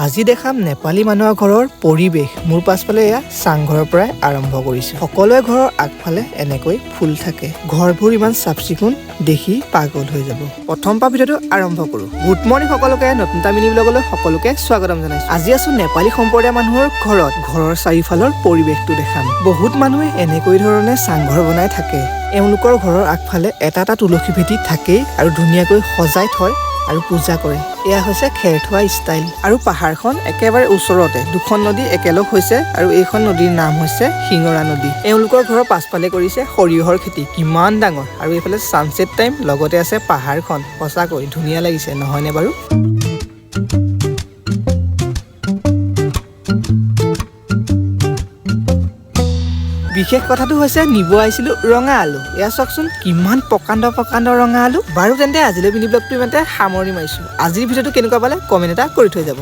আজি দেখাম নেপালী মানুহৰ ঘৰৰ পৰিৱেশ। মোৰ পাছফালে এয়া চাংঘৰৰ পৰাই আৰম্ভ কৰিছে। সকলোৱে ঘৰৰ আগফালে এনেকৈ ফুল থাকে। ঘৰবোৰ ইমান চাফ চিকুণ দেখি পাগল হৈ যাব। প্ৰথম পৰা ভিডিঅ'টো আৰম্ভ কৰো। গুড মৰ্ণিং সকলোকে, নতুন এটা মিনি ব্লগলৈ সকলোকে স্বাগতম জনাইছো। আজি আছো নেপালী সম্প্ৰদায়ৰ মানুহৰ ঘৰত। ঘৰৰ চাৰিওফালৰ পৰিৱেশটো দেখাম। বহুত মানুহে এনেকৈ ধৰণে চাংঘৰ বনাই থাকে। এওঁলোকৰ ঘৰৰ আগফালে এটা এটা তুলসী ভেটি থাকেই আৰু ধুনীয়াকৈ সজাই থয় আৰু পূজা কৰে। এয়া হৈছে খেৰ থোৱা ষ্টাইল। আৰু পাহাৰখন একেবাৰে ওচৰতে দুখন নদী একেলগ হৈছে আৰু এইখন নদীৰ নাম হৈছে শিঙৰা নদী। এওঁলোকৰ ঘৰৰ পাছফালে কৰিছে সৰিয়হৰ খেতি। কিমান ডাঙৰ! আৰু এইফালে ছানছেট টাইম, লগতে আছে পাহাৰখন। সঁচাকৈ ধুনীয়া লাগিছে, নহয়নে বাৰু? বিশেষ কথাটো হৈছে নিব আহিছিলো ৰঙা আলু। এয়া চাওকচোন কিমান প্ৰকাণ্ড প্ৰকাণ্ড ৰঙা আলু। বাৰু তেন্তে আজিলৈ মিনি ব্লগটো ইমানতে সামৰণি মাৰিছো। আজিৰ ভিডিঅ'টো কেনেকুৱা পালে কমেণ্ট এটা কৰি থৈ যাব।